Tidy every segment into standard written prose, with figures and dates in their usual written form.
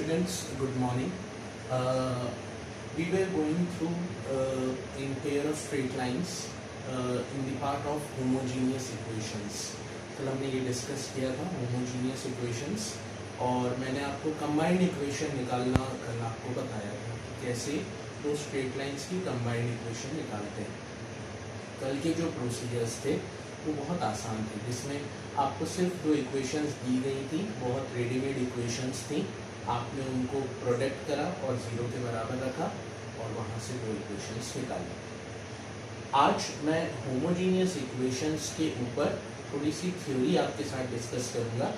Students, good morning. We were going through in pair of straight lines in the part of homogeneous equations. कल हमने ये discuss किया था homogeneous equations और मैंने आपको combined equation निकालना कल आपको बताया था कि कैसे दो straight lines की combined equation निकालते हैं. कल के जो प्रोसीजर्स थे वो बहुत आसान थे, जिसमें आपको सिर्फ दो इक्वेशंस दी गई थी, बहुत रेडीमेड इक्वेशंस थी. आपने उनको प्रोडक्ट करा और ज़ीरो के बराबर रखा और वहाँ से दो इक्वेशंस निकाली. आज मैं होमोजीनियस इक्वेशंस के ऊपर थोड़ी सी थ्योरी आपके साथ डिस्कस करूँगा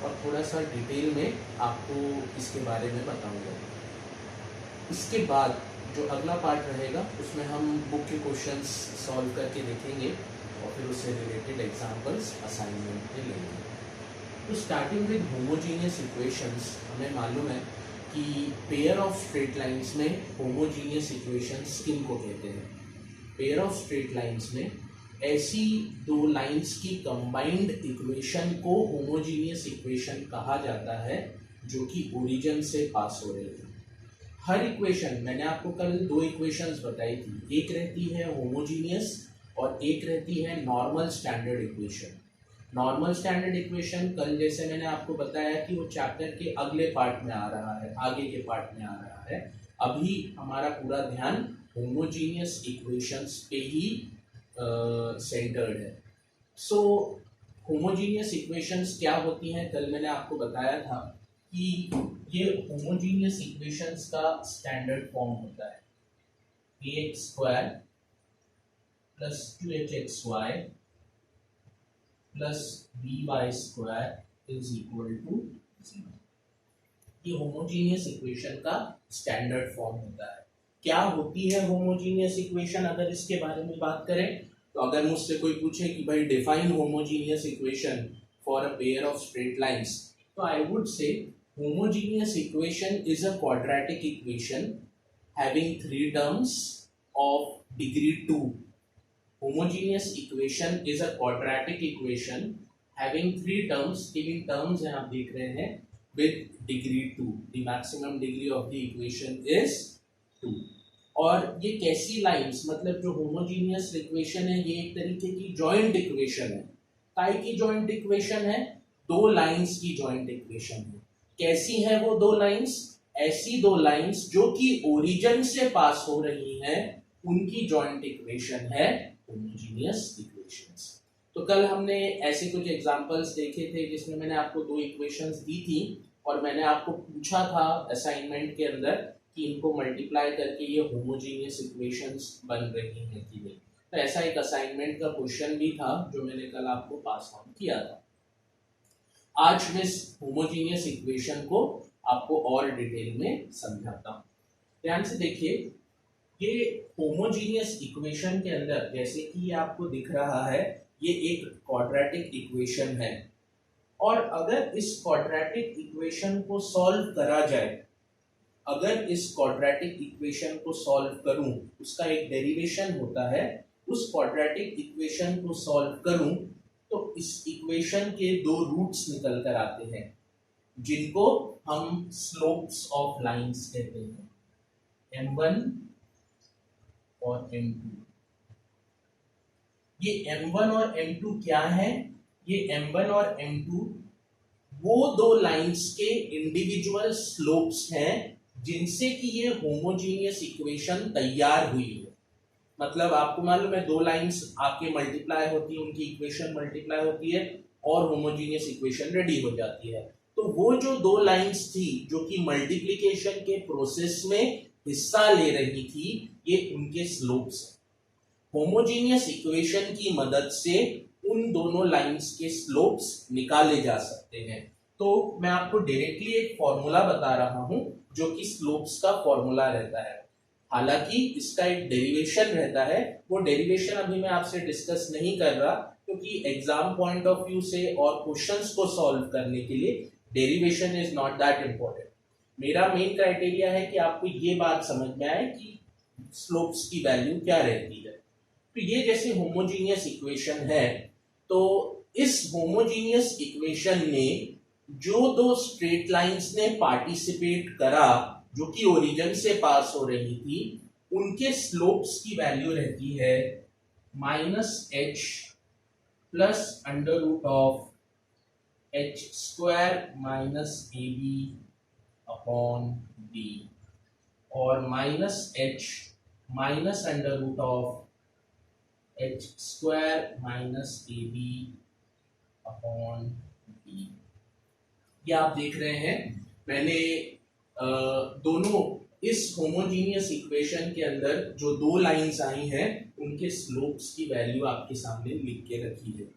और थोड़ा सा डिटेल में आपको इसके बारे में बताऊँगा. इसके बाद जो अगला पार्ट रहेगा उसमें हम बुक के क्वेश्चंस सॉल्व करके देखेंगे और फिर उससे रिलेटेड एग्जांपल्स असाइनमेंट में लेंगे. तो स्टार्टिंग विद होमोजीनियस इक्वेशंस, हमें मालूम है कि पेयर ऑफ स्ट्रेट लाइंस में होमोजीनियस इक्वेशंस किन को कहते हैं. पेयर ऑफ स्ट्रेट लाइंस में ऐसी दो लाइंस की कंबाइंड इक्वेशन को होमोजीनियस इक्वेशन कहा जाता है जो कि ओरिजिन से पास हो रही है. हर इक्वेशन, मैंने आपको कल दो इक्वेशंस बताई थी, एक रहती है होमोजीनियस और एक रहती है normal standard equation. Normal standard equation कल जैसे मैंने आपको बताया कि वो चैप्टर के अगले पार्ट में आ रहा है, आगे के पार्ट में आ रहा है. अभी हमारा पूरा ध्यान होमोजीनियस इक्वेशंस पे ही सेंटर्ड है. सो होमोजीनियस इक्वेशंस क्या होती हैं, कल मैंने आपको बताया था कि ये होमोजीनियस इक्वेशंस का स्टैंडर्ड फॉर्म होता है ax² plus 2hxy plus by² is equal to 0. ये होमोजीनियस इक्वेशन का स्टैंडर्ड फॉर्म होता है. क्या होती है होमोजीनियस इक्वेशन, अगर इसके बारे में बात करें तो अगर मुझसे कोई पूछे कि भाई define homogeneous equation for a pair of straight lines, तो I would say homogeneous equation is a quadratic equation having three terms of degree 2. Homogeneous equation is a quadratic equation having three terms. तीन terms हैं आप देख रहे हैं with degree 2. The maximum degree of the equation is 2. और ये कैसी lines, मतलब जो होमोजीनियस इक्वेशन है ये एक तरीके की जॉइंट इक्वेशन है. काय की जॉइंट इक्वेशन है? दो लाइंस की जॉइंट इक्वेशन है. कैसी है वो दो लाइंस? ऐसी दो लाइंस जो कि ओरिजिन से पास हो रही हैं, उनकी जॉइंट इक्वेशन है होमोजीनियस इक्वेशंस. तो कल हमने ऐसे कुछ एग्जांपल्स देखे थे जिसमें मैंने आपको दो इक्वेशंस दी थी और मैंने आपको पूछा था असाइनमेंट के अंदर कि इनको मल्टीप्लाई करके ये होमोजीनियस इक्वेशंस बन रही हैं कि नहीं. तो ऐसा एक असाइनमेंट का क्वेश्चन भी था जो मैंने कल आपको पास ऑन किया था. आज मैं इस होमोजीनियस इक्वेशन को आपको और डिटेल में समझाता हूँ. ध्यान से देखिए, ये होमोजीनियस इक्वेशन के अंदर जैसे कि ये आपको दिख रहा है, ये एक क्वाड्रेटिक इक्वेशन है और अगर इस क्वाड्रेटिक इक्वेशन को सॉल्व करा जाए, अगर इस क्वाड्रेटिक इक्वेशन को सॉल्व करूं, उसका एक डेरिवेशन होता है, उस क्वाड्रेटिक इक्वेशन को सॉल्व करूं तो इस इक्वेशन के दो रूट्स निकल कर आते हैं जिनको हम स्लोप्स ऑफ लाइंस कहते हैं, m1 और m2. ये m1 और m2 क्या है? ये m1 और m2 वो दो लाइंस के इंडिविजुअल स्लोप्स हैं जिनसे कि ये होमोजीनियस इक्वेशन तैयार हुई है. मतलब आपको मालूम है दो लाइंस आपके मल्टीप्लाई होती है, उनकी इक्वेशन मल्टीप्लाई होती है और होमोजीनियस इक्वेशन रेडी हो जाती है. तो वो जो दो लाइंस थी जो कि मल्टीप्लिकेशन के प्रोसेस में हिस्सा ले रही थी, ये उनके स्लोप्स हैं. होमोजीनियस इक्वेशन की मदद से उन दोनों लाइंस के स्लोप्स निकाले जा सकते हैं. तो मैं आपको डायरेक्टली एक फॉर्मूला बता रहा हूं जो कि स्लोप्स का फॉर्मूला रहता है. हालांकि इसका एक डेरिवेशन रहता है, वो डेरिवेशन अभी मैं आपसे डिस्कस नहीं कर रहा क्योंकि एग्जाम पॉइंट ऑफ व्यू से और क्वेश्चंस को सॉल्व करने के लिए derivation is not that important. मेरा मेन क्राइटेरिया है कि आपको ये बात समझ में आए कि स्लोप्स की वैल्यू क्या रहती है. तो ये जैसे होमोजीनियस इक्वेशन है, तो इस होमोजीनियस इक्वेशन में जो दो स्ट्रेट लाइंस ने पार्टिसिपेट करा जो कि ओरिजिन से पास हो रही थी, उनके स्लोप्स की वैल्यू रहती है -h plus under root of h square minus A B upon D, और -h minus under root of h square minus A B upon D. ये आप देख रहे हैं, मैंने दोनों इस होमोजीनियस इक्वेशन के अंदर जो दो लाइंस आई हैं उनके स्लोप्स की वैल्यू आपके सामने लिख के रखी है।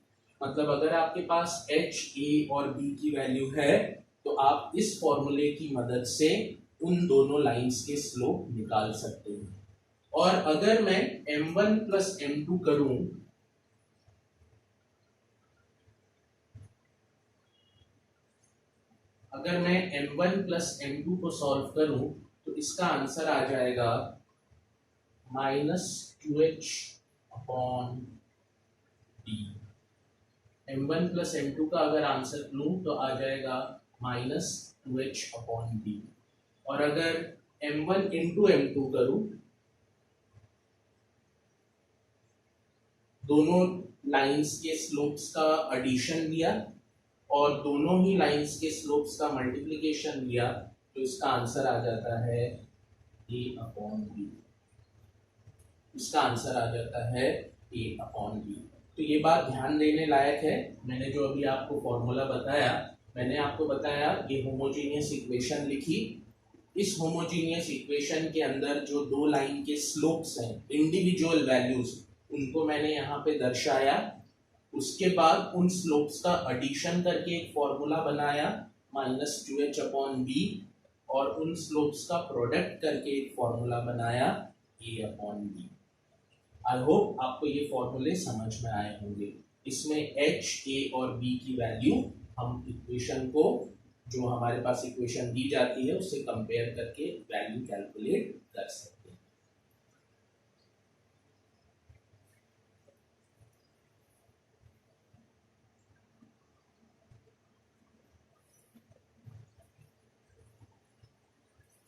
मतलब अगर आपके पास h, a और b की वैल्यू है तो आप इस फॉर्मूले की मदद से उन दोनों लाइंस के स्लोप निकाल सकते हैं। और अगर मैं m1 प्लस m2 करूं, अगर मैं m1 प्लस m2 को सॉल्व करूं तो इसका आंसर आ जाएगा -2h upon d। m1 plus m2 का अगर आंसर लूं तो आ जाएगा -2h अपॉन d। और अगर m1 इंटू m2 करूं, दोनों लाइंस के स्लोप्स का एडिशन लिया और दोनों ही लाइंस के स्लोप्स का मल्टीप्लिकेशन लिया तो इसका आंसर आ जाता है a अपॉन b। इसका आंसर आ जाता है a अपॉन b। तो ये बात ध्यान देने लायक है। मैंने जो अभी आपको फॉर्मूला बताया, मैंने आपको बताया ये होमोजीनियस इक्वेशन लिखी। इस होमोजीनियस इक्वेशन के अंदर जो दो लाइन के स्लोप्स हैं, इंडिविजुअल वैल्यूज, उनको मैंने यहाँ पे दर्शाया। उसके बाद उन स्लोप्स का एडिशन करके एक फॉर्मूला बनाया -2h अपॉन b, और उन स्लोप्स का प्रोडक्ट करके एक फॉर्मूला बनाया a upon b। I hope आपको ये फॉर्मूले समझ में आए होंगे। इसमें h, a और b की वैल्यू हम इक्वेशन को, जो हमारे पास इक्वेशन दी जाती है, उससे कंपेयर करके वैल्यू कैलकुलेट कर सकते हैं।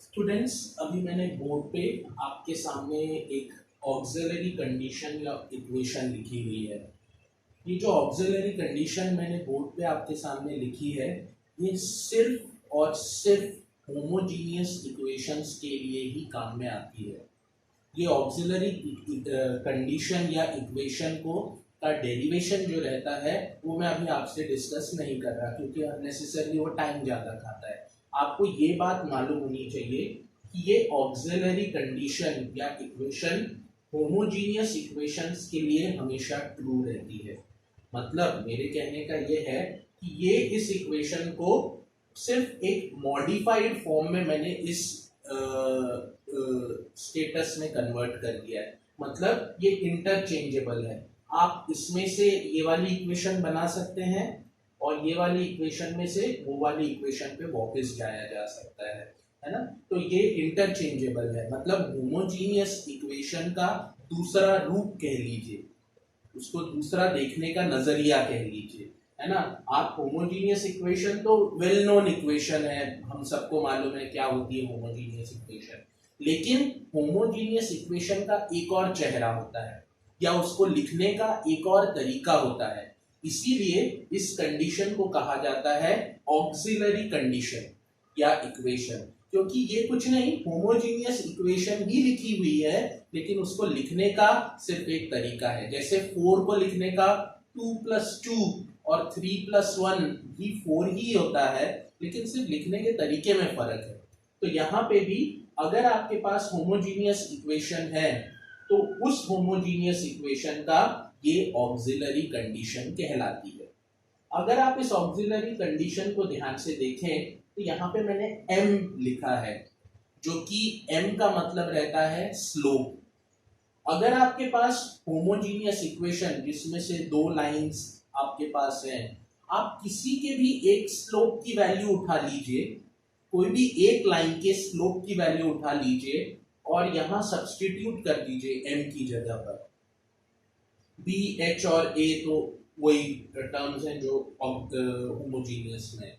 स्टूडेंट्स, अभी मैंने बोर्ड पे आपके सामने एक ऑक्सिलरी कंडीशन या इक्वेशन लिखी हुई है। ये जो ऑक्सिलरी कंडीशन मैंने बोर्ड पे आपके सामने लिखी है, ये सिर्फ और सिर्फ होमोजीनियस इक्वेशंस के लिए ही काम में आती है। ये ऑक्सिलरी कंडीशन या इक्वेशन को का डेरिवेशन जो रहता है वो मैं अभी आपसे डिस्कस नहीं कर रहा, क्योंकि अननेसेसरली वो टाइम ज़्यादा खाता है। आपको ये बात मालूम होनी चाहिए कि ये ऑक्सिलरी कंडीशन या इक्वेशन होमोजीनियस इक्वेशंस के लिए हमेशा ट्रू रहती है। मतलब मेरे कहने का ये है कि ये इस इक्वेशन को सिर्फ एक मॉडिफाइड फॉर्म में मैंने इस स्टेटस में कन्वर्ट कर दिया है। मतलब ये इंटरचेंजेबल है। आप इसमें से ये वाली इक्वेशन बना सकते हैं और ये वाली इक्वेशन में से वो वाली इक्वेशन पे वापस जाया जा सकता है ना। तो ये इंटरचेंजेबल है। मतलब होमोजीनियस इक्वेशन का दूसरा रूप कह लीजिए, उसको दूसरा देखने का नजरिया कह लीजिए, है ना। आप होमोजीनियस इक्वेशन तो वेल नोन इक्वेशन है, हम सबको मालूम है क्या होती है होमोजीनियस इक्वेशन। लेकिन होमोजीनियस इक्वेशन का एक और चेहरा होता है, या उसको लिखने का एक और तरीका होता है। इसीलिए इस कंडीशन को कहा जाता है ऑक्सिलरी कंडीशन या इक्वेशन, क्योंकि ये कुछ नहीं, होमोजीनियस इक्वेशन ही लिखी हुई है, लेकिन उसको लिखने का सिर्फ एक तरीका है। जैसे 4 को लिखने का 2 + 2 और 3 + 1 भी 4 ही होता है, लेकिन सिर्फ लिखने के तरीके में फर्क है। तो यहाँ पे भी अगर आपके पास होमोजीनियस इक्वेशन है तो उस होमोजीनियस इक्वेशन का ये ऑक्सिलरी कंडीशन कहलाती है। अगर आप इस ऑक्सिलरी कंडीशन को ध्यान से देखें तो यहाँ पे मैंने m लिखा है, जो कि m का मतलब रहता है स्लोप। अगर आपके पास होमोजीनियस इक्वेशन जिसमें से दो लाइंस आपके पास हैं, आप किसी के भी एक स्लोप की वैल्यू उठा लीजिए, कोई भी एक लाइन के स्लोप की वैल्यू उठा लीजिए और यहाँ सब्स्टिट्यूट कर दीजिए m की जगह पर। b, h और a तो वही टर्म्स हैं जो होमोजीनियस में।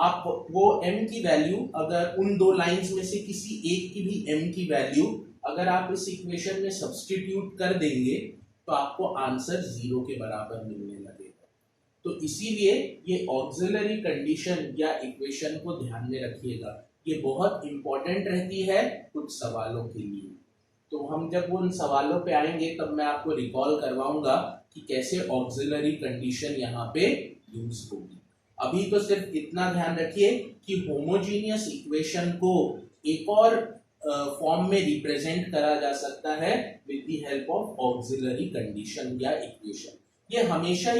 आप वो m की वैल्यू अगर उन दो लाइंस में से किसी एक की भी m की वैल्यू अगर आप इस इक्वेशन में सब्स्टिट्यूट कर देंगे तो आपको आंसर 0 के बराबर मिलने लगेगा। तो इसीलिए ये ऑक्सिलरी कंडीशन या इक्वेशन को ध्यान में रखिएगा, ये बहुत इंपॉर्टेंट रहती है कुछ सवालों के लिए। तो हम जब उन सवालों पे आएंगे तब मैं आपको रिकॉल करवाऊंगा कि कैसे ऑक्सिलरी कंडीशन यहाँ पे यूज होगी। अभी तो सिर्फ इतना ध्यान रखिए कि होमोजीनियस इक्वेशन को एक और फॉर्म में रिप्रेजेंट करा जा सकता है with the help of auxiliary condition या इक्वेशन। ये हमेशा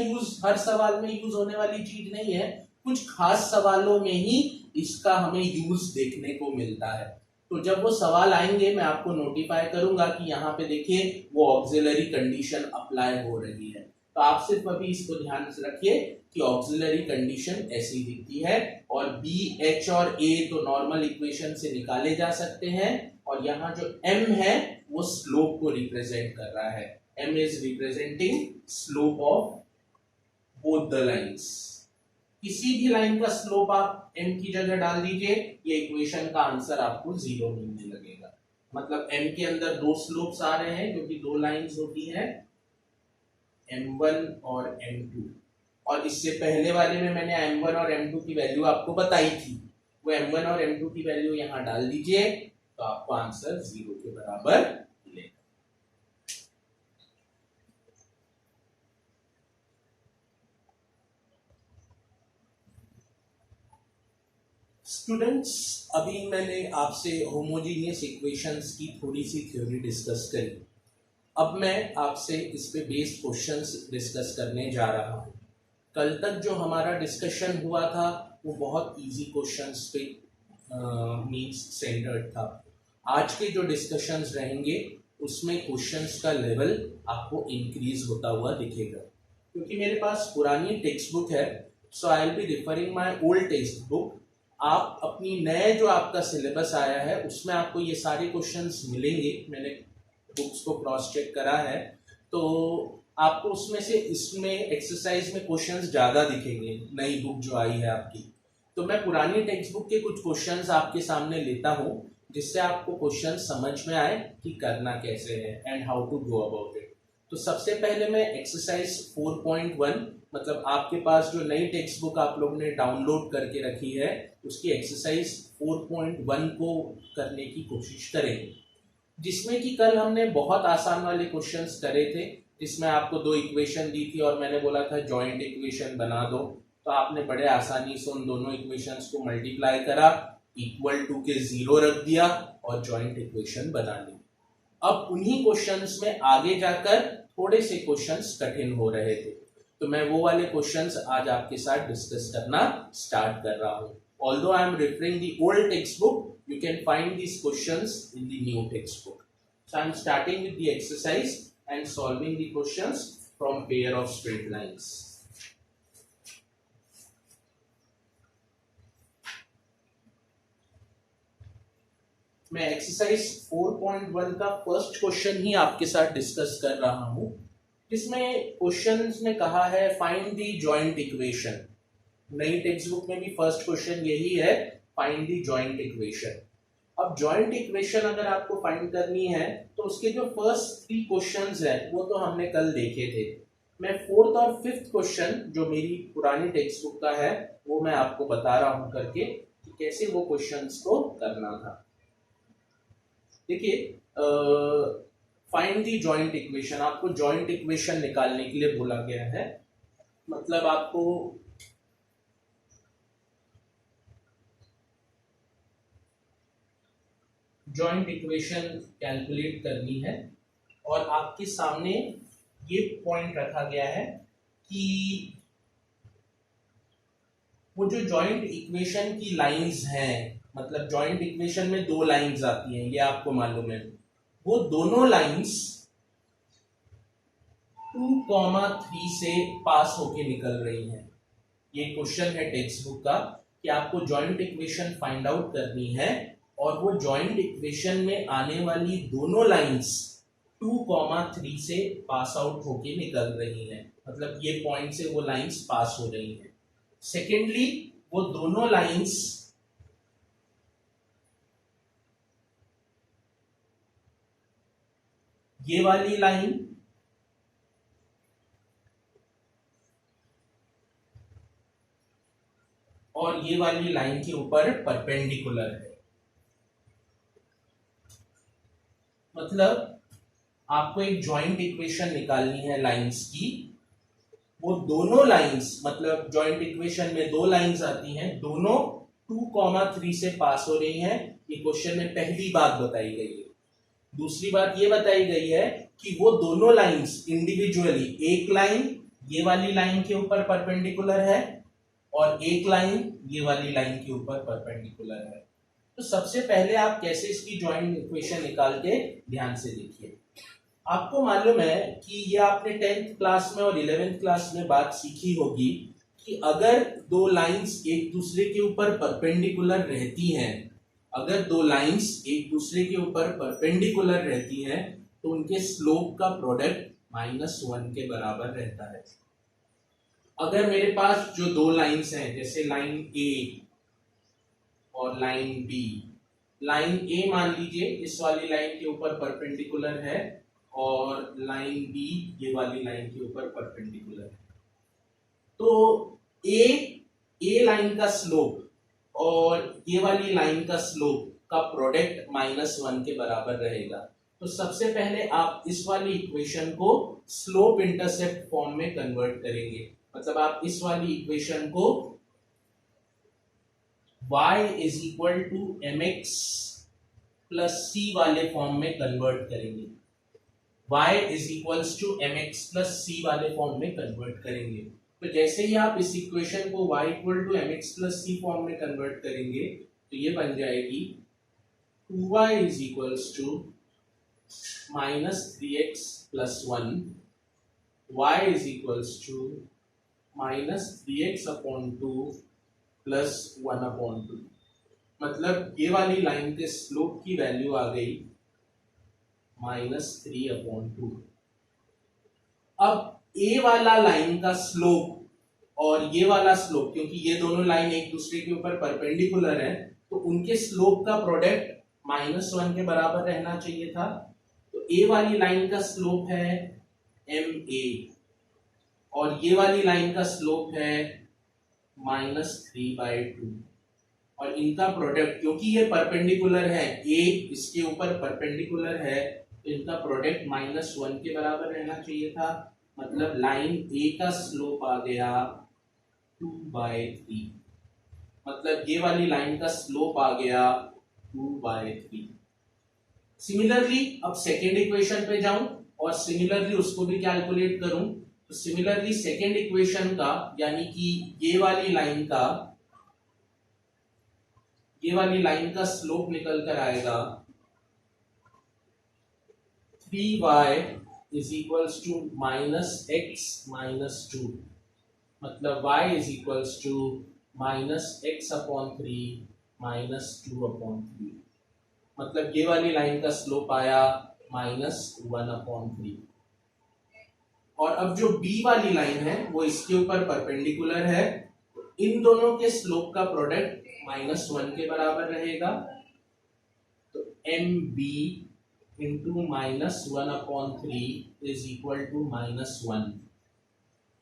हर सवाल में यूज होने वाली चीज नहीं है, कुछ खास सवालों में ही इसका हमें यूज देखने को मिलता है। तो जब वो सवाल आएंगे मैं आपको नोटिफाई करूंगा कि यहाँ पे देखिए वो ऑक्सिलरी कंडीशन अप्लाई हो रही है। तो आप सिर्फ अभी इसको ध्यान से रखिए कि ऑक्सिलरी कंडीशन ऐसी दिखती है और बी, एच और ए तो नॉर्मल इक्वेशन से निकाले जा सकते हैं और यहाँ जो m है वो स्लोप को रिप्रेजेंट कर रहा है। m is representing slope of both the lines. किसी भी लाइन का स्लोप आप m की जगह डाल दीजिए, ये इक्वेशन का आंसर आपको 0 मिलने लगेगा। मतलब m के अंदर दो स्लोप्स आ रहे हैं क्योंकि दो लाइंस होती है m1 और m2, और इससे पहले वाले में मैंने m1 और m2 की वैल्यू आपको बताई थी। वो m1 और m2 की वैल्यू यहाँ डाल दीजिए तो आपको आंसर 0 के बराबर मिलेगा। स्टूडेंट्स, अभी मैंने आपसे होमोजीनियस इक्वेशंस की थोड़ी सी थ्योरी डिस्कस करी। अब मैं आपसे इस पे बेस्ड क्वेश्चंस डिस्कस करने जा रहा हूँ। कल तक जो हमारा डिस्कशन हुआ था वो बहुत इजी क्वेश्चंस पे मींस सेंटर्ड था। आज के जो डिस्कशंस रहेंगे उसमें क्वेश्चंस का लेवल आपको इंक्रीज होता हुआ दिखेगा, क्योंकि मेरे पास पुरानी टेक्स्ट बुक है। So I will be referring my old text book. आप अपनी नए जो आपका सिलेबस आया है उसमें आपको ये सारे क्वेश्चंस मिलेंगे। मैंने बुक्स को क्रॉस चेक करा है तो आपको उसमें से इसमें एक्सरसाइज में क्वेश्चंस ज़्यादा दिखेंगे, नई बुक जो आई है आपकी। तो मैं पुरानी टेक्स्ट बुक के कुछ क्वेश्चंस आपके सामने लेता हूँ जिससे आपको क्वेश्चन समझ में आए कि करना कैसे है and how to go about it. तो सबसे पहले मैं एक्सरसाइज 4.1, मतलब आपके पास जो नई टेक्स्ट बुक आप लोगों ने डाउनलोड करके रखी है उसकी एक्सरसाइज 4.1 को करने की कोशिश करेंगे, जिसमें कि कल हमने बहुत आसान वाले क्वेश्चंस करे थे, जिसमें आपको दो इक्वेशन दी थी और मैंने बोला था जॉइंट इक्वेशन बना दो। तो आपने बड़े आसानी से उन दोनों इक्वेशंस को मल्टीप्लाई करा, इक्वल टू के 0 रख दिया और जॉइंट इक्वेशन बना ली। अब उन्हीं क्वेश्चंस में आगे जाकर थोड़े से क्वेश्चंस कठिन हो रहे थे, तो मैं वो वाले क्वेश्चंस आज आपके साथ डिस्कस करना स्टार्ट कर रहा हूँ। Although I am referring the old textbook, you can find these questions in the new textbook. So I am starting with the exercise and solving the questions from pair of straight lines. मैं exercise 4.1 का first question ही आपके साथ discuss कर रहा हूँ, जिसमें question में कहा है फाइंड द जॉइंट इक्वेशन। नई टेक्स्ट बुक में भी फर्स्ट क्वेश्चन यही है, फाइंड द जॉइंट इक्वेशन। अब जॉइंट इक्वेशन अगर आपको फाइंड करनी है तो उसके जो फर्स्ट 3 क्वेश्चंस हैं वो तो हमने कल देखे थे। मैं 4th और 5th क्वेश्चन जो मेरी पुरानी टेक्स्ट बुक का है वो मैं आपको बता रहा हूं करके कि कैसे वो क्वेश्चंस को करना था। देखिए, फाइंड द जॉइंट इक्वेशन, आपको जॉइंट इक्वेशन निकालने के लिए बोला गया है। मतलब आपको जॉइंट इक्वेशन कैलकुलेट करनी है और आपके सामने ये पॉइंट रखा गया है कि वो जो जॉइंट इक्वेशन की लाइंस हैं, मतलब जॉइंट इक्वेशन में 2 लाइंस आती हैं, ये आपको मालूम है। वो दोनों लाइंस 2,3 से पास होके निकल रही हैं। ये क्वेश्चन है टेक्स्ट बुक का कि आपको जॉइंट इक्वेशन फाइंड आउट करनी है और वो जॉइंट इक्वेशन में आने वाली दोनों लाइंस 2,3 से पास आउट होके निकल रही हैं, मतलब ये पॉइंट से वो लाइंस पास हो रही हैं। सेकेंडली, वो दोनों लाइंस ये वाली लाइन और ये वाली लाइन के ऊपर परपेंडिकुलर है। मतलब आपको एक जॉइंट इक्वेशन निकालनी है लाइंस की। वो दोनों लाइंस, मतलब जॉइंट इक्वेशन में दो लाइंस आती हैं, दोनों 2,3 से पास हो रही हैं। ये क्वेश्चन में पहली बात बताई गई है। दूसरी बात ये बताई गई है कि वो दोनों लाइंस इंडिविजुअली, एक लाइन ये वाली लाइन के ऊपर परपेंडिकुलर है और एक लाइन ये वाली लाइन के ऊपर परपेंडिकुलर है। तो सबसे पहले आप कैसे इसकी जॉइंट इक्वेशन निकाल के ध्यान से देखिए। आपको मालूम है कि ये आपने 10th क्लास में और 11th क्लास में बात सीखी होगी कि अगर दो लाइंस एक दूसरे के ऊपर परपेंडिकुलर रहती हैं, अगर दो लाइंस एक दूसरे के ऊपर परपेंडिकुलर रहती हैं तो उनके स्लोप का प्रोडक्ट -1 के बराबर रहता है। अगर मेरे पास जो दो लाइंस हैं, जैसे लाइन ए और लाइन बी, लाइन ए मान लीजिए इस वाली लाइन के ऊपर परपेंडिकुलर है और लाइन बी ये वाली लाइन के ऊपर परपेंडिकुलर है, तो ए लाइन का स्लोप और ये वाली लाइन का स्लोप का प्रोडक्ट -1 के बराबर रहेगा। तो सबसे पहले आप इस वाली इक्वेशन को स्लोप इंटरसेप्ट फॉर्म में कन्वर्ट करेंगे। मतलब आप इस वाली इक्वेशन को y is equal to mx plus c वाले फॉर्म में कन्वर्ट करेंगे। y is equals to mx plus c वाले फॉर्म में कन्वर्ट करेंगे। तो जैसे ही आप इस इक्वेशन को y equal to mx plus c form में कन्वर्ट करेंगे तो ये बन जाएगी 2y is equals to -3x plus 1, y is equals to -3x upon 2 plus 1 upon 2। मतलब ये वाली लाइन के स्लोप की वैल्यू आ गई -3 अपॉन 2। अब ए वाला लाइन का स्लोप और ये वाला स्लोप, क्योंकि ये दोनों लाइन एक दूसरे के ऊपर परपेंडिकुलर है तो उनके स्लोप का प्रोडक्ट -1 के बराबर रहना चाहिए था। तो ए वाली लाइन का स्लोप है ma और ये वाली लाइन का स्लोप है -3/2 और इनका प्रोडक्ट, क्योंकि ये परपेंडिकुलर है, ए इसके ऊपर परपेंडिकुलर है तो इनका प्रोडक्ट -1 के बराबर रहना चाहिए था। मतलब लाइन ए का स्लोप आ गया 2/3। मतलब ये वाली लाइन का स्लोप आ गया 2/3। सिमिलरली अब सेकेंड इक्वेशन पे जाऊं और सिमिलरली उसको भी कैलकुलेट करूं तो सिमिलरली सेकेंड इक्वेशन का, यानी कि ये वाली लाइन का स्लोप निकल कर आएगा 3y is equals to -x - 2। मतलब y is equals to -x upon 3 -2 upon 3। मतलब ये वाली लाइन का स्लोप आया -1 अपॉन 3। और अब जो b वाली लाइन है वो इसके ऊपर परपेंडिकुलर है, इन दोनों के स्लोप का प्रोडक्ट -1 के बराबर रहेगा। तो mb into -1 upon 3 is equal to -1।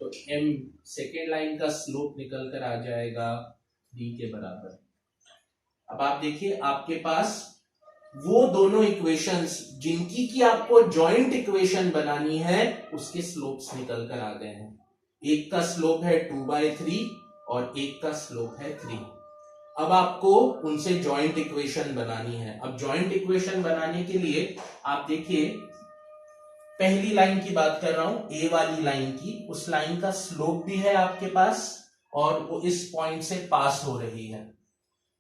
तो m सेकेंड लाइन का स्लोप निकल कर आ जाएगा 3 के बराबर। अब आप देखिए आपके पास वो दोनों इक्वेशंस जिनकी की आपको जॉइंट इक्वेशन बनानी है उसके स्लोप्स निकल कर आ गए हैं। एक का स्लोप है 2/3 और एक का स्लोप है 3। अब आपको उनसे जॉइंट इक्वेशन बनानी है। अब जॉइंट इक्वेशन बनाने के लिए आप देखिए, पहली लाइन की बात कर रहा हूं, ए वाली लाइन की, उस लाइन का स्लोप भी है आपके पास और वो इस पॉइंट से पास हो रही है।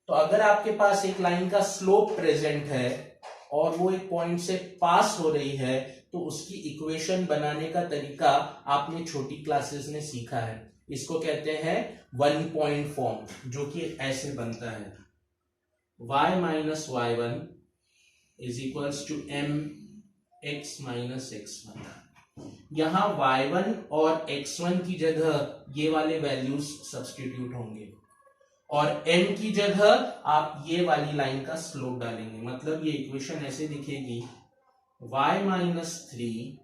तो अगर आपके पास एक लाइन का स्लोप प्रेजेंट है और वो एक पॉइंट से पास हो रही है तो उसकी इक्वेशन बनाने का तरीका आपने छोटी क्लासेस में सीखा है। इसको कहते हैं 1 पॉइंट फॉर्म, जो कि ऐसे बनता है y - y1 is equals to mx - x1। यहां y1 और x1 की जगह ये वाले वैल्यूज सब्स्टिट्यूट होंगे और n की जगह आप ये वाली लाइन का स्लोप डालेंगे, मतलब ये इक्वेशन ऐसे दिखेगी y minus 3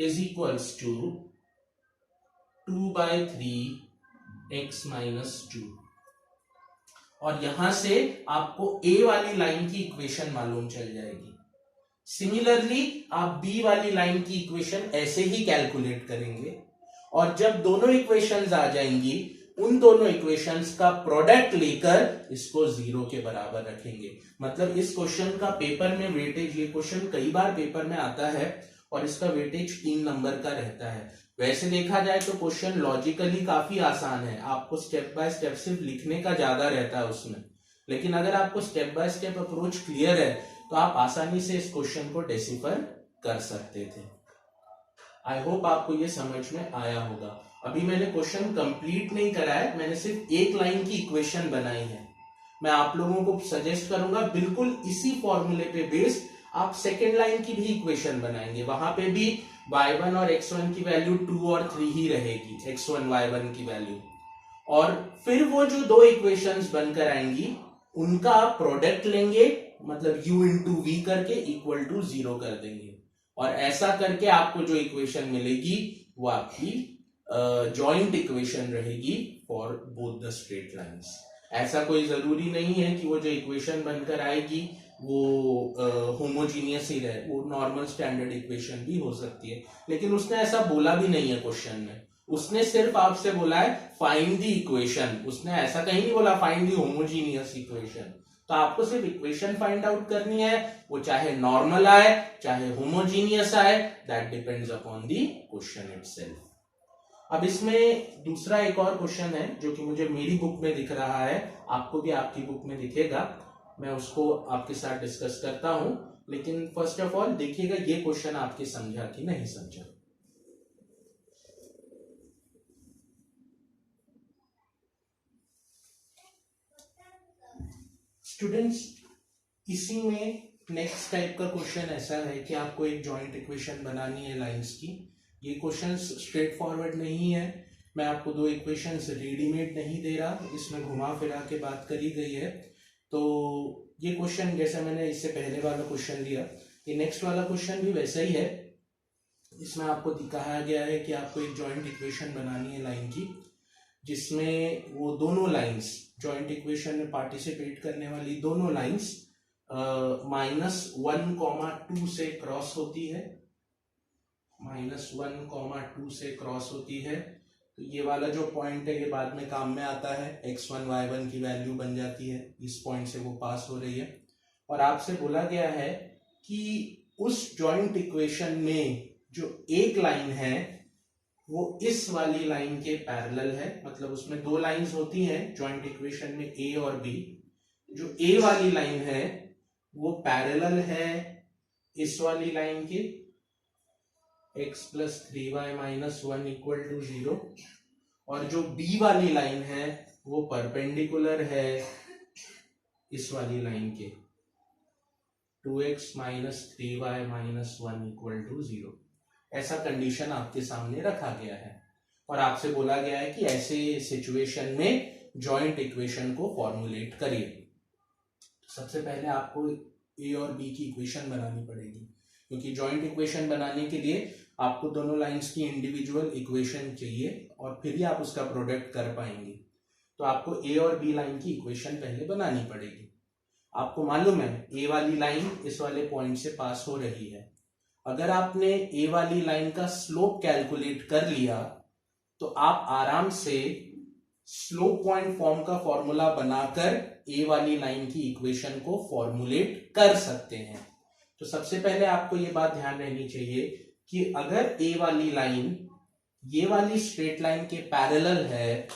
is equals to 2/3 x minus 2। और यहां से आपको a वाली लाइन की इक्वेशन मालूम चल जाएगी। सिमिलरली आप b वाली लाइन की इक्वेशन ऐसे ही कैलकुलेट करेंगे, और जब दोनों इक्वेशंस आ जाएंगी उन दोनों इक्वेशंस का प्रोडक्ट लेकर इसको 0 के बराबर रखेंगे। मतलब इस क्वेश्चन का पेपर में वेटेज, ये क्वेश्चन कई बार पेपर में आता है और इसका वेटेज 3 नंबर का रहता है। वैसे देखा जाए तो क्वेश्चन लॉजिकली काफी आसान है, आपको स्टेप बाय स्टेप सिर्फ लिखने का ज्यादा रहता है उसमें, लेकिन अगर आपको step by step approach clear है तो आप आसानी से इस क्वेश्चन को डिसिफर कर सकते थे। आई होप आपको ये समझ में आया होगा। अभी मैंने क्वेश्चन कंप्लीट नहीं करा है, मैंने सिर्फ एक लाइन की इक्वेशन बनाई है। मैं आप लोगों को सजेस्ट करूंगा बिल्कुल इसी फॉर्मूले पे बेस्ड आप सेकेंड लाइन की भी इक्वेशन बनाएंगे, वहां पे भी y1 और x1 की वैल्यू 2 और 3 ही रहेगी, x1 y1 की वैल्यू, और फिर वो जो दो इक्वेशंस बनकर आएंगी उनका आप प्रोडक्ट लेंगे, मतलब u इंटू वी करके इक्वल टू 0 कर देंगे, और ऐसा करके आपको जो इक्वेशन मिलेगी वो आपकी जॉइंट इक्वेशन रहेगी for both the straight lines. ऐसा कोई जरूरी नहीं है कि वो जो इक्वेशन बनकर आएगी वो होमोजीनियस ही रहे, वो नॉर्मल स्टैंडर्ड इक्वेशन भी हो सकती है, लेकिन उसने ऐसा बोला भी नहीं है क्वेश्चन में। उसने सिर्फ आपसे बोला है फाइंड द इक्वेशन, उसने ऐसा कहीं नहीं बोला फाइंड द होमोजीनियस इक्वेशन। तो आपको सिर्फ इक्वेशन फाइंड आउट करनी है, वो चाहे नॉर्मल आए चाहे होमोजीनियस आए, that depends upon the question itself. अब इसमें दूसरा एक और क्वेश्चन है जो कि मुझे मेरी बुक में दिख रहा है, आपको भी आपकी बुक में दिखेगा, मैं उसको आपके साथ डिस्कस करता हूं, लेकिन फर्स्ट ऑफ ऑल देखिएगा ये क्वेश्चन आपके समझा कि नहीं समझा। स्टूडेंट्स, इसी में नेक्स्ट टाइप का क्वेश्चन ऐसा है कि आपको एक जॉइंट इक्वेशन बनानी है लाइंस की। ये क्वेश्चन स्ट्रेट फॉरवर्ड नहीं है, मैं आपको दो इक्वेशंस रेडीमेड नहीं दे रहा, इसमें घुमा फिरा के बात करी गई है। तो ये क्वेश्चन जैसा मैंने इससे पहले वाला क्वेश्चन लिया, ये नेक्स्ट वाला क्वेश्चन भी वैसा ही है। इसमें आपको दिखाया गया है कि आपको एक जॉइंट इक्वेशन बनानी है लाइन की, जिसमें वो दोनों लाइंस, जॉइंट इक्वेशन में पार्टिसिपेट करने वाली दोनों लाइंस -1,2 से क्रॉस होती है, -1,2 से क्रॉस होती है। तो ये वाला जो पॉइंट है ये बाद में काम में आता है, x1 y1 की वैल्यू बन जाती है, इस पॉइंट से वो पास हो रही है। और आपसे बोला गया है कि उस जॉइंट इक्वेशन में जो एक लाइन है वो इस वाली लाइन के पैरेलल है, मतलब उसमें दो लाइंस होती हैं जॉइंट इक्वेशन में a और b। जो a वाली लाइन है वो पैरेलल है इस वाली लाइन के, x + 3y - 1 = 0, और जो b वाली लाइन है वो परपेंडिकुलर है इस वाली लाइन के, 2x - 3y - 1 = 0। ऐसा कंडीशन आपके सामने रखा गया है और आपसे बोला गया है कि ऐसे सिचुएशन में जॉइंट इक्वेशन को फॉर्मुलेट करिए। सबसे पहले आपको a और b की इक्वेशन बनानी पड़ेगी, क्योंकि जॉइंट इक्वेशन बनाने के लिए आपको दोनों लाइंस की इंडिविजुअल इक्वेशन चाहिए और फिर ही आप उसका प्रोडक्ट कर पाएंगे। तो आपको a और b लाइन की इक्वेशन पहले बनानी पड़ेगी। आपको मालूम है a वाली लाइन इस वाले पॉइंट से पास हो रही है। अगर आपने a वाली लाइन का स्लोप कैलकुलेट कर लिया तो आप आराम से स्लोप पॉइंट फॉर्म का फॉर्मूला बनाकर a वाली लाइन की इक्वेशन को फॉर्मुलेट कर सकते हैं। तो सबसे पहले आपको ये बात ध्यान रहनी चाहिए कि अगर a वाली लाइन ये वाली स्ट्रेट लाइन के पैरेलल है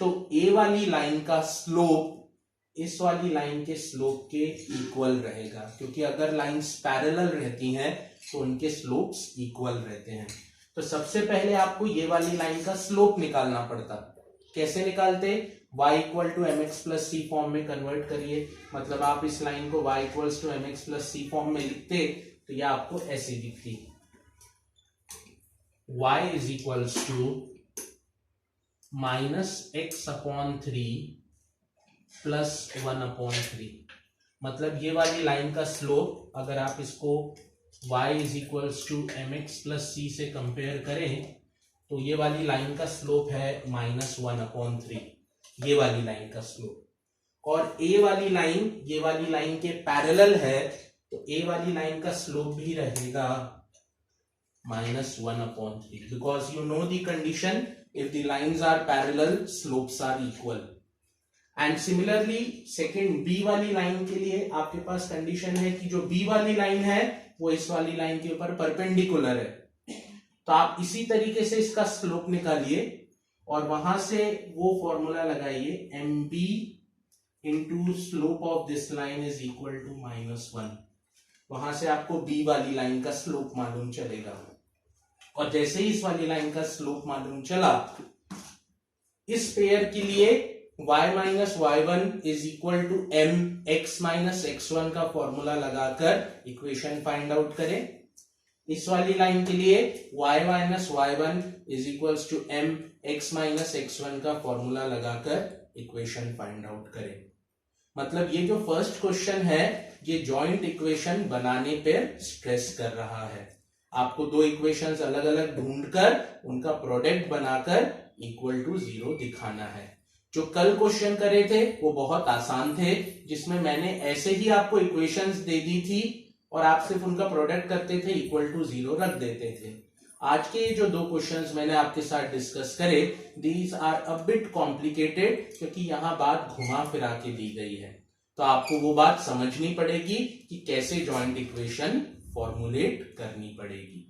तो a वाली लाइन का स्लोप इस वाली लाइन के स्लोप के इक्वल रहेगा, क्योंकि अगर लाइंस पैरेलल रहती हैं तो उनके स्लोप्स इक्वल रहते हैं। तो सबसे पहले आपको ये वाली लाइन का स्लोप निकालना पड़ता। कैसे निकालते? y = mx + c फॉर्म में कन्वर्ट करिए, मतलब आप इस लाइन को y = mx + c फॉर्म में लिखते तो ये आपको ऐसे दिखती, y = -x/3 प्लस 1/3। मतलब ये वाली लाइन का स्लोप अगर आप इसको y is equals to mx plus c से कंपेयर करें तो ये वाली लाइन का स्लोप है -1/3, ये वाली लाइन का स्लोप। और ये वाली लाइन के पैरेलल है तो ए वाली लाइन का स्लोप भी रहेगा -1/3 because you know the condition, if the lines are parallel slopes are equal. And similarly second B वाली लाइन के लिए आपके पास कंडीशन है कि जो बी वाली लाइन है वो इस वाली लाइन के ऊपर परपेंडिकुलर है, तो आप इसी तरीके से इसका स्लोप निकालिए और वहां से वो फॉर्मूला लगाइए mb into slope of this line is equal to -1। वहां से आपको बी वाली लाइन का स्लोप मालूम चलेगा और जैसे ही इस वाली लाइन का स्लोप मालूम चला, इस पेयर के लिए y minus y1 is equal to m x minus x1 का फॉर्मूला लगाकर इक्वेशन फाइंड आउट करें। इस वाली लाइन के लिए y minus y1 is equal to m x minus x1 का फॉर्मूला लगाकर इक्वेशन फाइंड आउट करें। मतलब ये जो फर्स्ट क्वेश्चन है ये जॉइंट इक्वेशन बनाने पर स्ट्रेस कर रहा है। आपको दो इक्वेशंस अलग अलग ढूंढकर उनका प्रोडक्ट बनाकर इक्वल टू 0 दिखाना है। जो कल क्वेश्चन करे थे वो बहुत आसान थे, जिसमें मैंने ऐसे ही आपको इक्वेशंस दे दी थी और आप सिर्फ उनका प्रोडक्ट करते थे, इक्वल टू 0 रख देते थे। आज के जो दो क्वेश्चंस मैंने आपके साथ डिस्कस करे, these are a bit complicated, क्योंकि यहाँ बात घुमा फिरा के दी गई है, तो आपको वो बात समझनी पड़ेगी कि कैसे जॉइंट इक्वेशन फॉर्मुलेट करनी पड़ेगी।